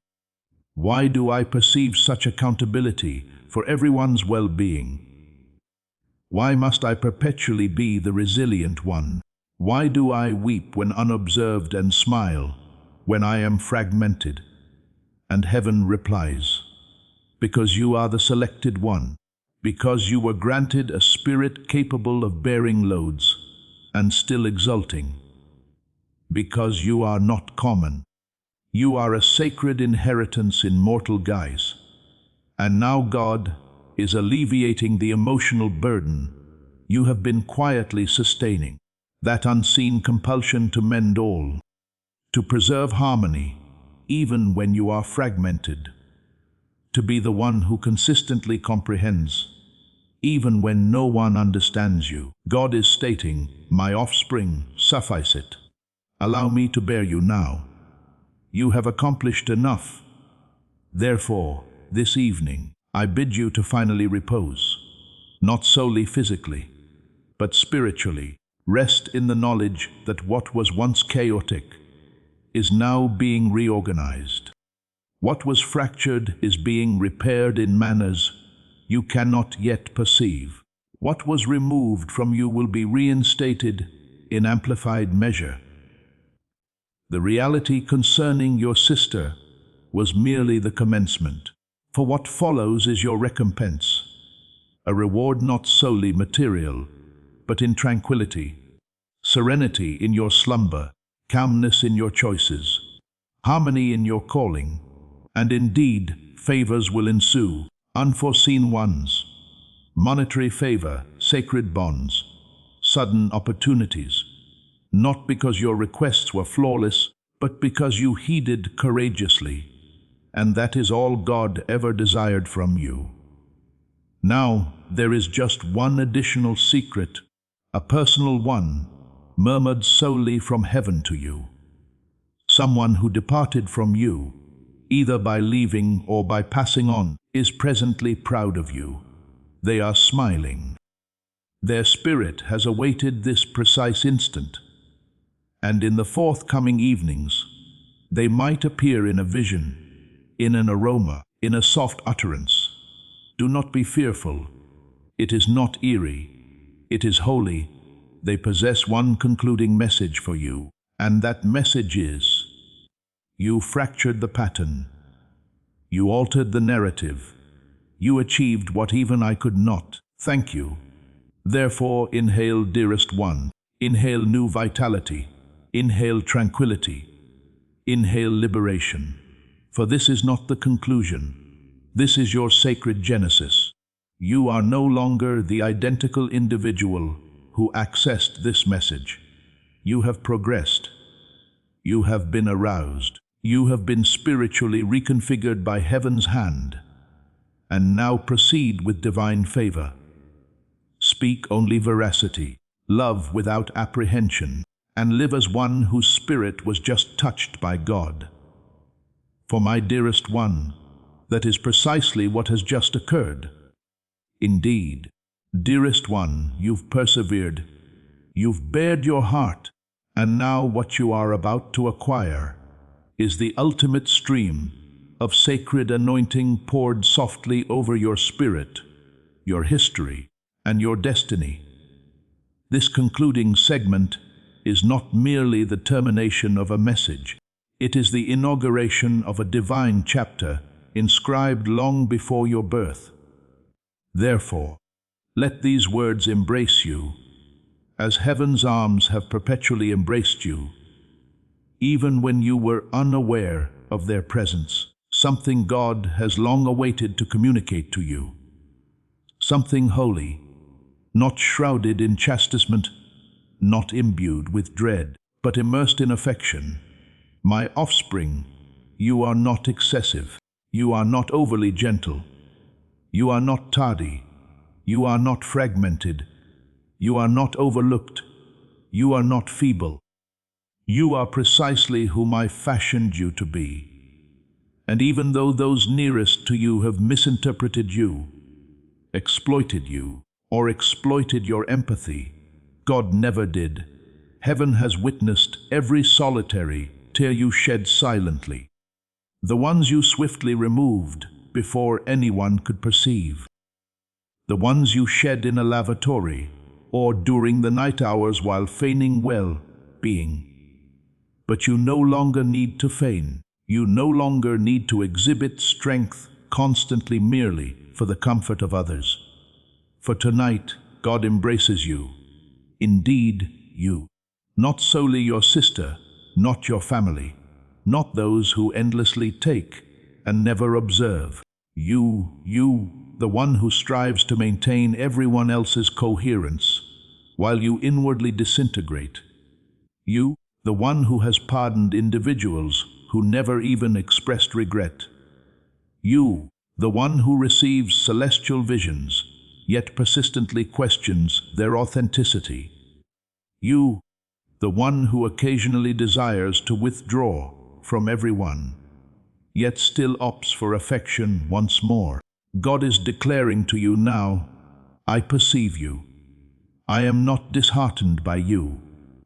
why do I perceive such accountability for everyone's well-being? Why must I perpetually be the resilient one? Why do I weep when unobserved and smile when I am fragmented? And heaven replies, because you are the selected one, because you were granted a spirit capable of bearing loads and still exulting, because you are not common. You are a sacred inheritance in mortal guise, and now God is alleviating the emotional burden you have been quietly sustaining, that unseen compulsion to mend all, to preserve harmony even when you are fragmented, to be the one who consistently comprehends even when no one understands you. God is stating, "My offspring, suffice it. Allow me to bear you now. You have accomplished enough. Therefore, this evening, I bid you to finally repose, not solely physically, but spiritually. Rest in the knowledge that what was once chaotic is now being reorganized. What was fractured is being repaired in manners you cannot yet perceive. What was removed from you will be reinstated in amplified measure. The reality concerning your sister was merely the commencement, for what follows is your recompense, a reward not solely material, but in tranquility, serenity in your slumber, calmness in your choices, harmony in your calling, and indeed favors will ensue, unforeseen ones, monetary favor, sacred bonds, sudden opportunities, not because your requests were flawless, but because you heeded courageously, and that is all God ever desired from you. Now there is just one additional secret, a personal one, murmured solely from heaven to you. Someone who departed from you, either by leaving or by passing on, is presently proud of you. They are smiling. Their spirit has awaited this precise instant, and in the forthcoming evenings, they might appear in a vision, in an aroma, in a soft utterance. Do not be fearful. It is not eerie. It is holy. They possess one concluding message for you, and that message is, you fractured the pattern. You altered the narrative. You achieved what even I could not. Thank you. Therefore, inhale, dearest one. Inhale new vitality. Inhale tranquility. Inhale liberation. For this is not the conclusion. This is your sacred genesis. You are no longer the identical individual who accessed this message. You have progressed. You have been aroused. You have been spiritually reconfigured by heaven's hand, and now proceed with divine favor. Speak only veracity, love without apprehension, and live as one whose spirit was just touched by God. For my dearest one, that is precisely what has just occurred. Indeed, dearest one, you've persevered, you've bared your heart, and now what you are about to acquire is the ultimate stream of sacred anointing poured softly over your spirit, your history, and your destiny. This concluding segment is not merely the termination of a message. It is the inauguration of a divine chapter inscribed long before your birth. Therefore, let these words embrace you, as heaven's arms have perpetually embraced you, even when you were unaware of their presence. Something God has long awaited to communicate to you. Something holy, not shrouded in chastisement, not imbued with dread, but immersed in affection. My offspring, you are not excessive. You are not overly gentle. You are not tardy. You are not fragmented. You are not overlooked. You are not feeble. You are precisely whom I fashioned you to be. And even though those nearest to you have misinterpreted you, exploited you, or exploited your empathy, God never did. Heaven has witnessed every solitary tear you shed silently, the ones you swiftly removed before anyone could perceive, the ones you shed in a lavatory or during the night hours while feigning well-being. But you no longer need to feign. You no longer need to exhibit strength constantly merely for the comfort of others. For tonight, God embraces you. Indeed, you. Not solely your sister, not your family, not those who endlessly take and never observe. You, the one who strives to maintain everyone else's coherence, while you inwardly disintegrate. You, the one who has pardoned individuals who never even expressed regret. You, the one who receives celestial visions, yet persistently questions their authenticity. You, the one who occasionally desires to withdraw from everyone, yet still opts for affection once more. God is declaring to you now, I perceive you. I am not disheartened by you.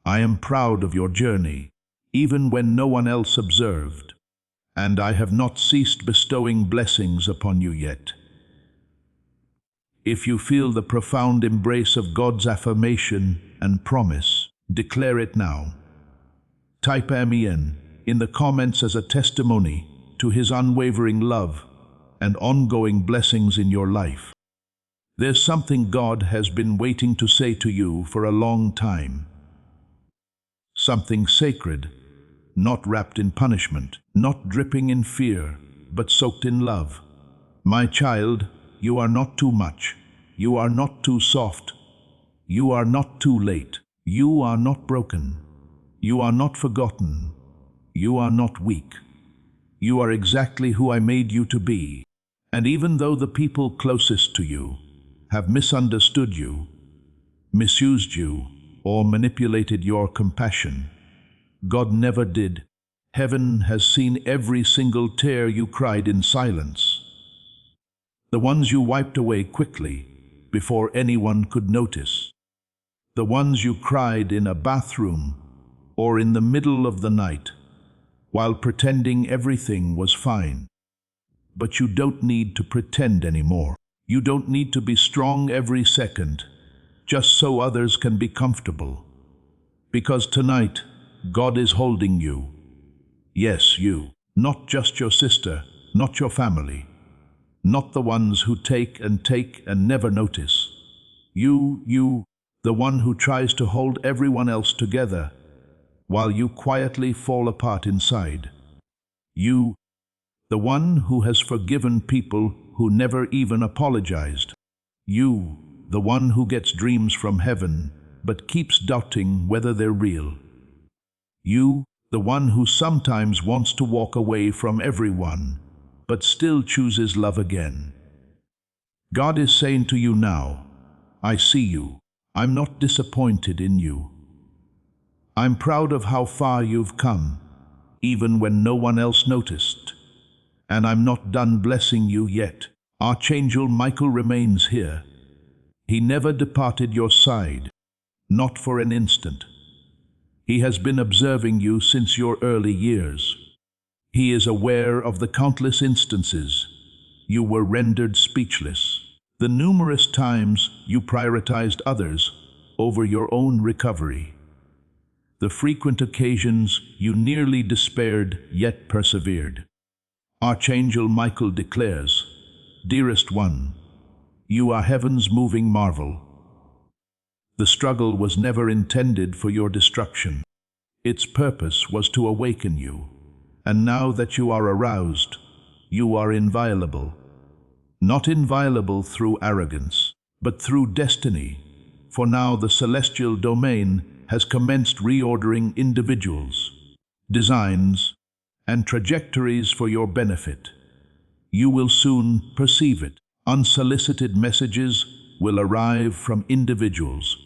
I am proud of your journey, even when no one else observed, and I have not ceased bestowing blessings upon you yet. If you feel the profound embrace of God's affirmation and promise, declare it now. Type Amen in the comments as a testimony to His unwavering love and ongoing blessings in your life. There's something God has been waiting to say to you for a long time. Something sacred, not wrapped in punishment, not dripping in fear, but soaked in love. My child, you are not too much. You are not too soft. You are not too late. You are not broken. You are not forgotten. You are not weak. You are exactly who I made you to be. And even though the people closest to you have misunderstood you, misused you, or manipulated your compassion, God never did. Heaven has seen every single tear you cried in silence. The ones you wiped away quickly, before anyone could notice. The ones you cried in a bathroom or in the middle of the night, while pretending everything was fine. But you don't need to pretend anymore. You don't need to be strong every second, just so others can be comfortable. Because tonight, God is holding you. Yes, you. Not just your sister, not your family. Not the ones who take and never notice. You, the one who tries to hold everyone else together, while you quietly fall apart inside. You, the one who has forgiven people who never even apologized. You, the one who gets dreams from heaven, but keeps doubting whether they're real. You, the one who sometimes wants to walk away from everyone, but still chooses love again. God is saying to you now, I see you. I'm not disappointed in you. I'm proud of how far you've come, even when no one else noticed. And I'm not done blessing you yet. Archangel Michael remains here. He never departed your side, not for an instant. He has been observing you since your early years. He is aware of the countless instances you were rendered speechless, the numerous times you prioritized others over your own recovery, the frequent occasions you nearly despaired yet persevered. Archangel Michael declares, Dearest one, you are heaven's moving marvel. The struggle was never intended for your destruction. Its purpose was to awaken you. And now that you are aroused, you are inviolable. Not inviolable through arrogance, but through destiny. For now the celestial domain has commenced reordering individuals, designs, and trajectories for your benefit. You will soon perceive it. Unsolicited messages will arrive from individuals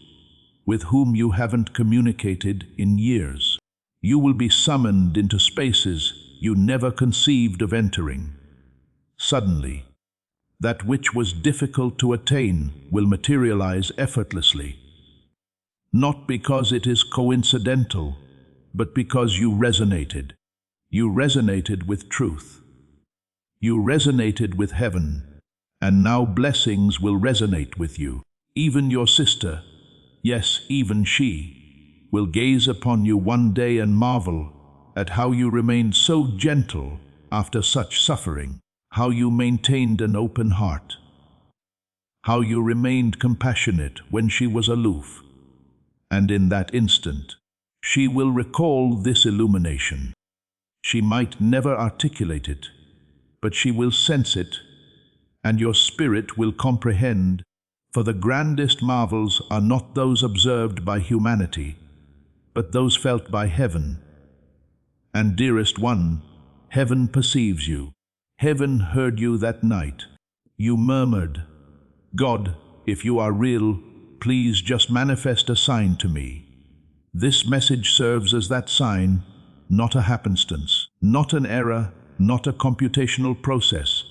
with whom you haven't communicated in years. You will be summoned into spaces you never conceived of entering. Suddenly, that which was difficult to attain will materialize effortlessly. Not because it is coincidental, but because you resonated. You resonated with truth. You resonated with heaven, and now blessings will resonate with you. Even your sister, yes, even she, will gaze upon you one day and marvel at how you remained so gentle after such suffering. how you maintained an open heart, how you remained compassionate when she was aloof. And in that instant, she will recall this illumination. She might never articulate it, but she will sense it, and your spirit will comprehend, for the grandest marvels are not those observed by humanity, but those felt by heaven. And dearest one, heaven perceives you. Heaven heard you that night. You murmured, "God, if you are real, please just manifest a sign to me." This message serves as that sign, not a happenstance, not an error, not a computational process.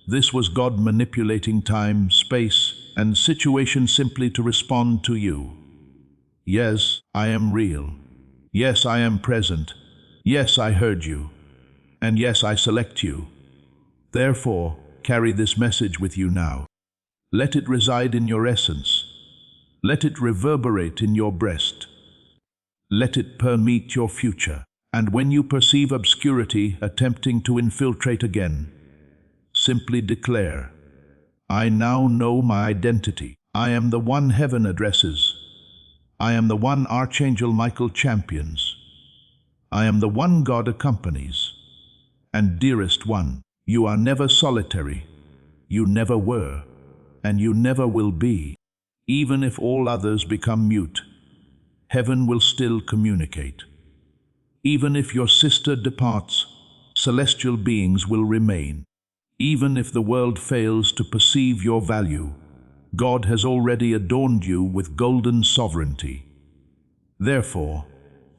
This was God manipulating time, space, and situation simply to respond to you. Yes, I am real. Yes, I am present. Yes, I heard you. And yes, I select you. Therefore, carry this message with you now. Let it reside in your essence. Let it reverberate in your breast. Let it permeate your future. And when you perceive obscurity attempting to infiltrate again, simply declare, "I now know my identity. I am the one heaven addresses. I am the one Archangel Michael champions. I am the one God accompanies." And dearest one, you are never solitary. You never were, and you never will be. Even if all others become mute, heaven will still communicate. Even if your sister departs, celestial beings will remain. Even if the world fails to perceive your value, God has already adorned you with golden sovereignty. Therefore,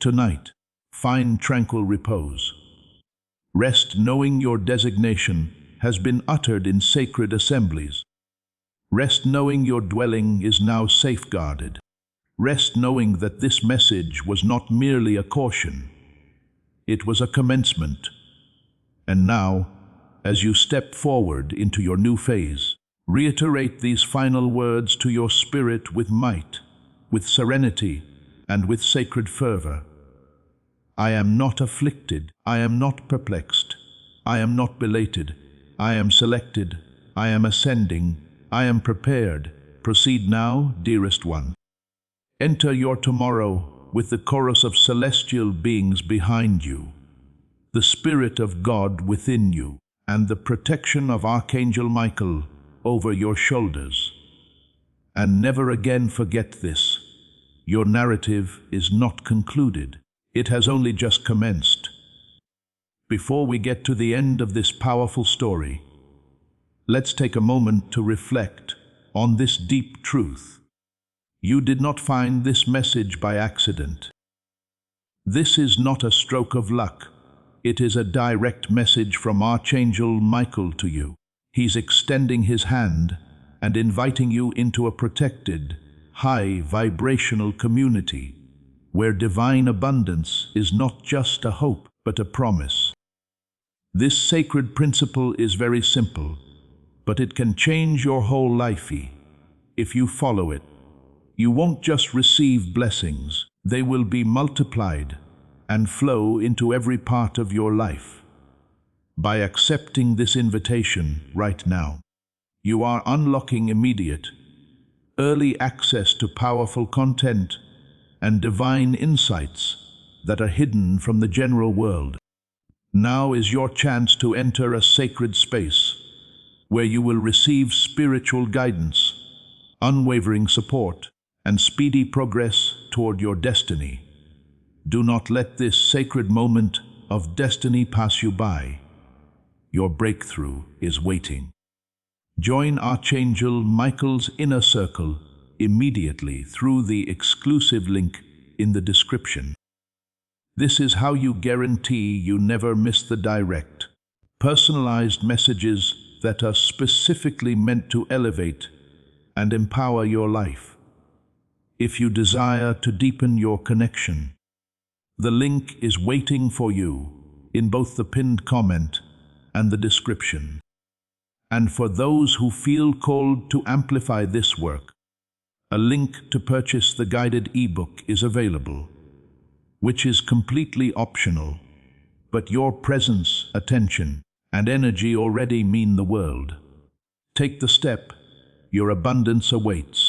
tonight, find tranquil repose. Rest knowing your designation has been uttered in sacred assemblies. Rest knowing your dwelling is now safeguarded. Rest knowing that this message was not merely a caution. It was a commencement. And now, as you step forward into your new phase, reiterate these final words to your spirit with might, with serenity, and with sacred fervor. I am not afflicted. I am not perplexed. I am not belated. I am selected. I am ascending. I am prepared. Proceed now, dearest one. Enter your tomorrow with the chorus of celestial beings behind you, the Spirit of God within you, and the protection of Archangel Michael over your shoulders. And never again forget this. Your narrative is not concluded. It has only just commenced. Before we get to the end of this powerful story, let's take a moment to reflect on this deep truth. You did not find this message by accident. This is not a stroke of luck. It is a direct message from Archangel Michael to you. He's extending his hand and inviting you into a protected, high vibrational community where divine abundance is not just a hope but a promise. This sacred principle is very simple, but it can change your whole life if you follow it. You won't just receive blessings, they will be multiplied and flow into every part of your life. By accepting this invitation right now, you are unlocking immediate, early access to powerful content and divine insights that are hidden from the general world. Now is your chance to enter a sacred space where you will receive spiritual guidance, unwavering support, and speedy progress toward your destiny. Do not let this sacred moment of destiny pass you by. Your breakthrough is waiting. Join Archangel Michael's inner circle immediately through the exclusive link in the description. This is how you guarantee you never miss the direct, personalized messages that are specifically meant to elevate and empower your life. If you desire to deepen your connection, the link is waiting for you in both the pinned comment and the description. And for those who feel called to amplify this work, a link to purchase the guided ebook is available, which is completely optional, but your presence, attention, and energy already mean the world. Take the step. Your abundance awaits.